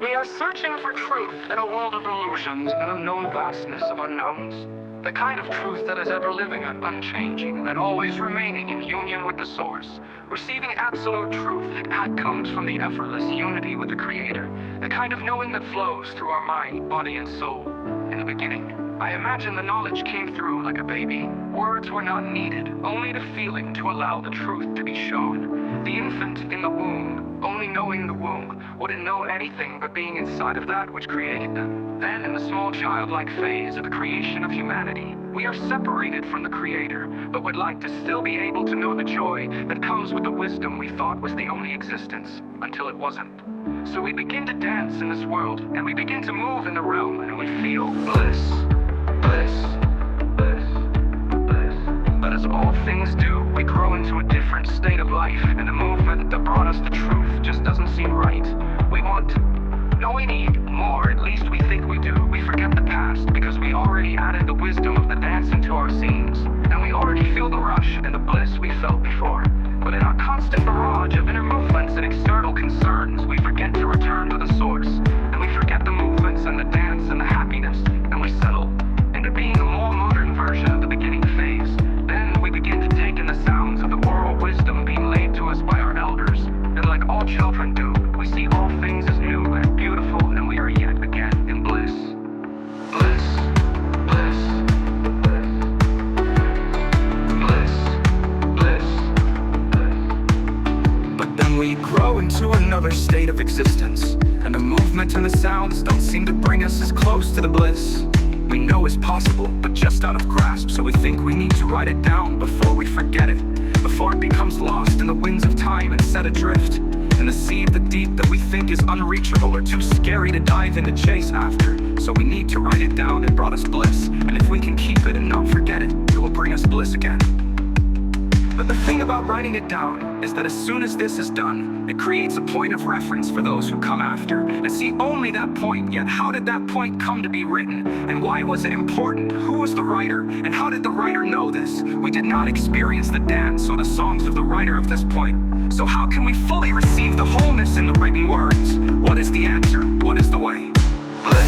We are searching for truth in a world of illusions and unknown vastness of unknowns. The kind of truth that is ever living and unchanging, and always remaining in union with the source. Receiving absolute truth that comes from the effortless unity with the Creator. The kind of knowing that flows through our mind, body, and soul. In the beginning, I imagine the knowledge came through like a baby. Words were not needed, only the feeling to allow the truth to be shown. The infant in the womb, only knowing the womb, wouldn't know anything but being inside of that which created them. Then in the small childlike phase of the creation of humanity, we are separated from the Creator, but would like to still be able to know the joy that comes with the wisdom we thought was the only existence, until it wasn't. So we begin to dance in this world, and we begin to move in the realm, and we feel bliss. Bliss, bliss, bliss. But as all things do, we grow into a different state of life, and the movement that brought us the truth just doesn't seem right. We want, no, we need more, at least we think we do. We forget the past, because we already added the wisdom of the dance into our scenes, and we already feel the rush and the bliss we felt before. But in our constant barrage of inner movements and external concerns, we forget to return to the source, and we forget the movements and the dance and the happiness, and we settle into being a more modern version of the beginning phase. Then we begin to take in the sounds of the oral wisdom being laid to us by our elders, and like all children do, we see all things as new and beautiful, and we are yet again in bliss. Bliss, bliss, bliss, bliss, bliss. But then we grow into another state of existence, and the movement and the sounds don't seem to bring us as close to the bliss we know is possible, but just out of grasp. So we think we need to write it down before we forget it, before it becomes lost in the winds of time and set adrift in the sea of the deep that we think is unreachable or too scary to dive in to chase after. So we need to write it down. It brought us bliss, and if we can keep it and not forget it, it will bring us bliss again. But the thing about writing it down is that as soon as this is done, it creates a point of reference for those who come after, and see only that point. Yet how did that point come to be written, and why was it important? Who was the writer, and how did the writer know this? We did not experience the dance or the songs of the writer of this point. So how can we fully receive the wholeness in the written words? What is the answer? What is the way? Bliss.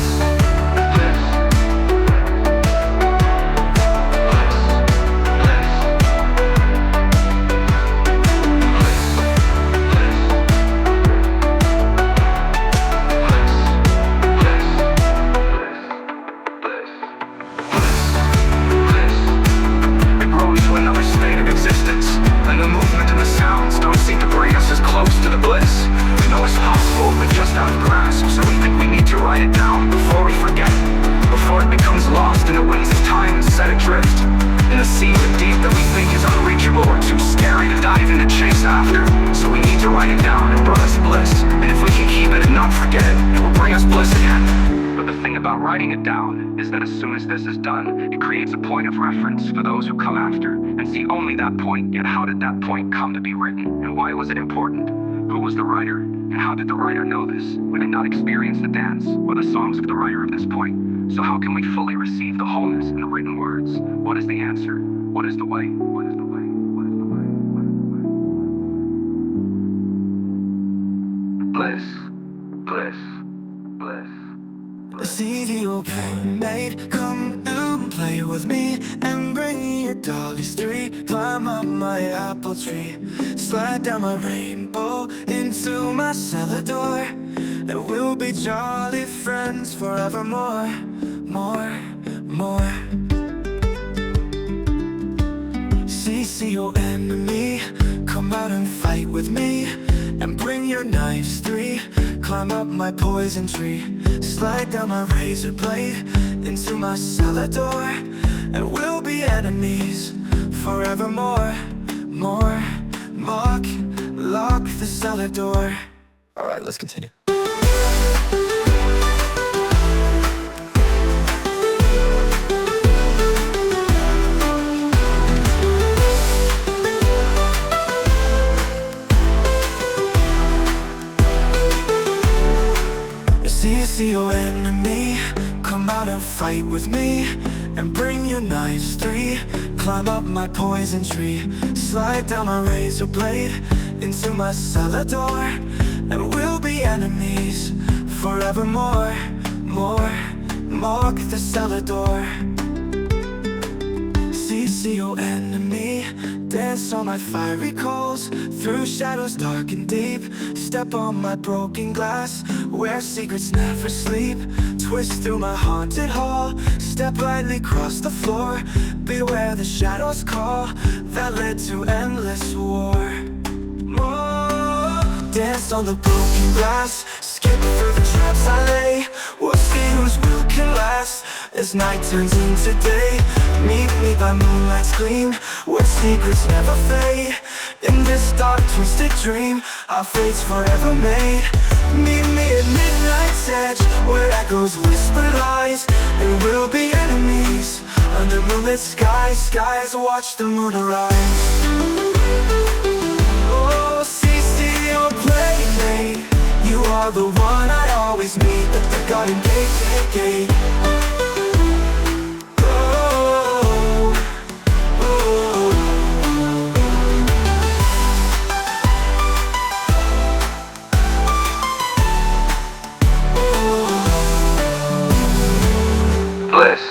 Writing it down is that as soon as this is done, it creates a point of reference for those who come after, and see only that point. Yet how did that point come to be written, and why was it important? Who was the writer, and how did the writer know this? We did not experience the dance or the songs of the writer of this point. So how can we fully receive the wholeness in the written words? What is the answer? What is the way? What is the way? What is the way? What is the way? Bliss, bliss, bliss. The CD open made, come and play with me, and bring your dollies 3. Climb up my apple tree, slide down my rainbow into my cellar door, and we'll be jolly friends forevermore. More, more. See your enemy, come out and fight with me, and bring your knives 3. Climb up my poison tree, slide down my razor blade into my cellar door, and we'll be enemies forevermore. More, lock the cellar door. Alright, let's continue. See your enemy, come out and fight with me, and bring your knives 3. Climb up my poison tree, slide down my razor blade into my cellar door, and we'll be enemies forever. forevermore. Mark the cellar door. See your enemy dance on my fiery coals, through shadows dark and deep. Step on my broken glass, where secrets never sleep. Twist through my haunted hall, step lightly across the floor. Beware the shadows call that led to endless war. Dance on the broken glass, skip through the traps I lay. We'll see whose will can last as night turns into day. Meet me by moonlight's gleam, where secrets never fade. In this dark twisted dream, our fates forever made. Meet me at midnight's edge, where echoes whisper lies, and we'll be enemies under moonlit skies. Watch the moon arise. Oh, see your playmate, you are the one I always meet at the garden gate. Bliss.